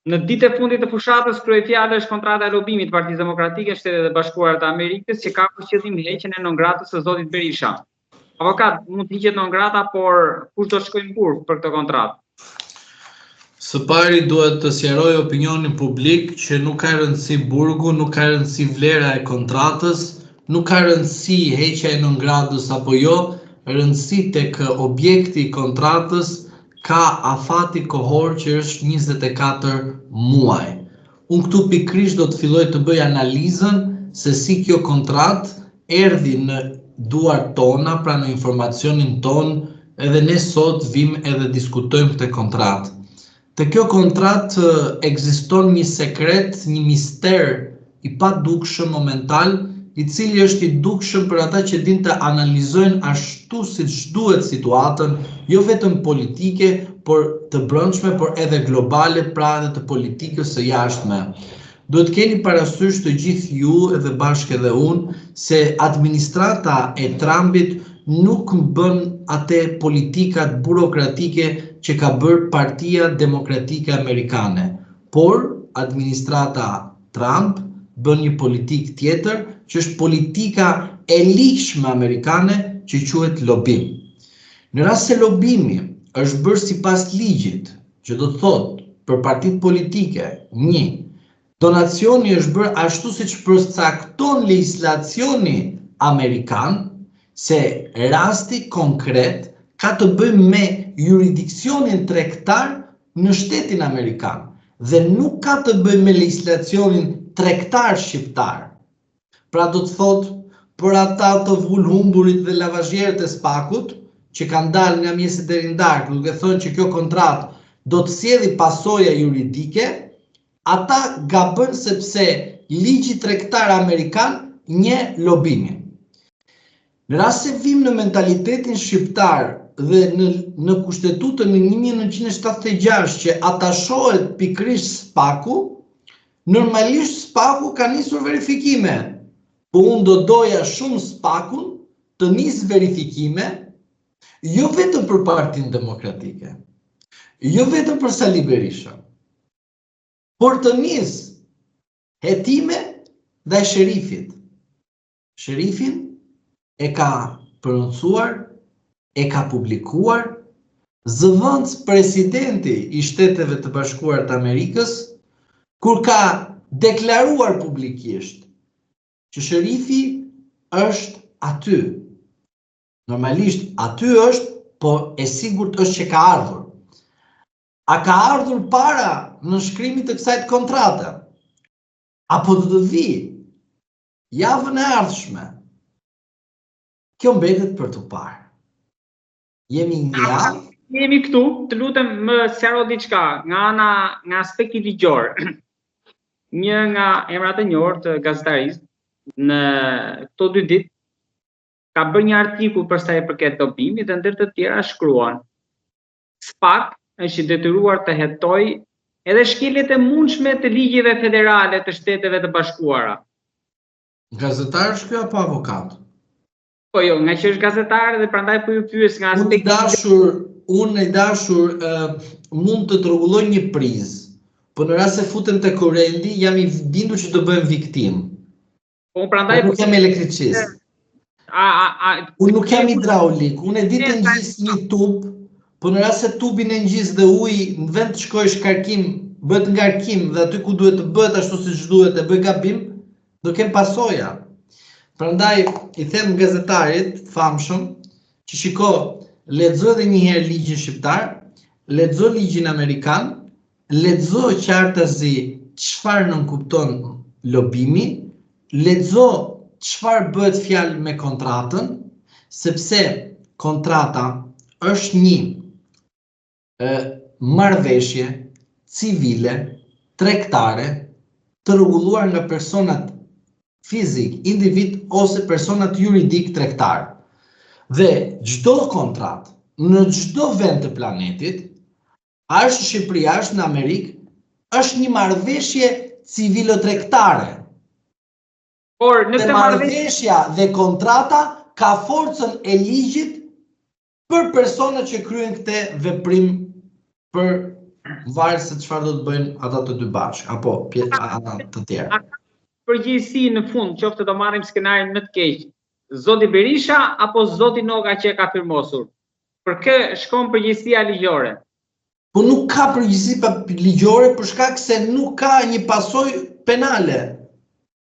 Në ditë e fundit të fushatës, kryefjala është kontrata e lobimit të Partisë Demokratike në Shtetet e Bashkuara të Amerikës, që ka për qëllim heqjen e non gratës së zotit Berisha. Avokat, mund të hiqet non grata, por kush do shkojnë në burg për këtë kontratë? Së pari duhet të sqaroj opinionin publik që nuk ka rëndësi burgu, nuk ka rëndësi vlera e kontratës, nuk ka rëndësi heqja e non gratës apo jo, rëndësi tek objekti i kontratës ka afati kohor që është 24 muaj. Unë këtu pikrisht do të filloj të bëj analizën se si kjo kontratë erdhi në duart tona, pra në informacionin ton, edhe ne sot vim edhe diskutojmë këtë kontratë. Të kjo kontratë ekziston një sekret, një mister i padukshëm momental, i cili është i dukshëm për ata që din të analizojnë ashtu siç duhet situatën, jo vetëm politike, por të brendshme, por edhe globale, pra edhe të politikës së jashtme. Duhet keni parasysh të gjithë ju edhe bashkë edhe unë se administrata e Trumpit nuk bën atë politikat burokratike që ka bërë Partia Demokratike Amerikane, por administrata Trump bën një politikë tjetër, që është politika e ligjshme amerikane që quhet lobim. Në rast se lobimi është bërë sipas ligjit, që do të thotë për partitë politike, donacioni është bërë ashtu siç përcakton legjislacioni amerikan, se rasti konkret ka të bëjë me jurisdiksionin tregtar në shtetin amerikan dhe nuk ka të bëjë me legjislacionin tregtar shqiptar. Pra do të thotë, për ata të vulhumburit dhe lavazhierët e spakut, që kanë dalë nga mjesit deri në darkë, duke thënë që kjo kontratë do të sjellë pasoja juridike, ata gabën sepse ligji tregtar amerikan njeh lobimin. Në rast se vim në mentalitetin shqiptar dhe në kushtetutën në 1976 që atashohet pikrisht spaku, normalisht spaku ka nisur verifikime. Po unë do doja shumë spakun të nisë verifikime, jo vetëm për Partinë Demokratike, jo vetëm për Sali Berisha, por të nisë hetime dhe sherifit. Sherifin e ka prononcuar, e ka publikuar zëvendës presidenti i Shteteve të Bashkuara të Amerikës, kur ka deklaruar publikisht që sherifi është aty. Normalisht aty është, po e sigurt është që ka ardhur. A ka ardhur para në shkrimit të kësaj kontrate? Apo do të vi javën e ardhshme? Kjo mbetet për të parë. Jemi një javë. Jemi këtu, të lutem më sqaro diçka nga aspekti ligjor. Një nga emrat e njohur të gazetarisë në këto 2 ditë ka bërë një artikull për sa i përket lobimit dhe ndër të tjera shkruan: SPAK është i detyruar të hetojë edhe shkeljet e mundshme të ligjeve federale të Shteteve të Bashkuara. Gazetar është ky apo avokat? Po jo, nga që është gazetar dhe prandaj po ju pyes nga aspekti. Unë i dashur mund të rregulloj një prizë, po në rast se futem te kurrendi, jam i bindur që do bëhem viktim. Po prandaj nuk jam elektricist. Unë nuk jam hidraulik, unë e di të ngjis një tub, po në rast se tubin e ngjis dhe uji në vend të shkojë karkim, bëhet ngarkim dhe aty ku duhet të bëhet ashtu siç duhet e bëj gabim, do kem pasoja. Prandaj i them gazetarit famshëm që shiko, lexo edhe një herë ligjin shqiptar, lexo ligjin amerikan, lexo qartazi çfarë nënkupton lobimi, lexo çfarë bëhet fjalë me kontratën, sepse kontrata është një marrëveshje civile, tregtare, të rregulluar nga personat fizik, individ ose personat juridik tregtar. Dhe çdo kontratë në çdo vend të planetit, ashtë në Shqipëri, ashtë në Amerikë, është një marrëveshje civilo-tregtare. Dhe marrëveshja dhe kontrata ka forcën e ligjit për personat që kryen këtë veprim për varet se çfarë do të bëjnë ata të dy bashkë apo ata të tjerë. Përgjegjësi në fund, qoftë do marrim skenarin më të keq, zoti Berisha apo zoti Noga që e ka firmosur? Për kë shkon përgjegjësia ligjore? Po nuk ka përgjegjësi ligjore për shkak se nuk ka një pasojë penale.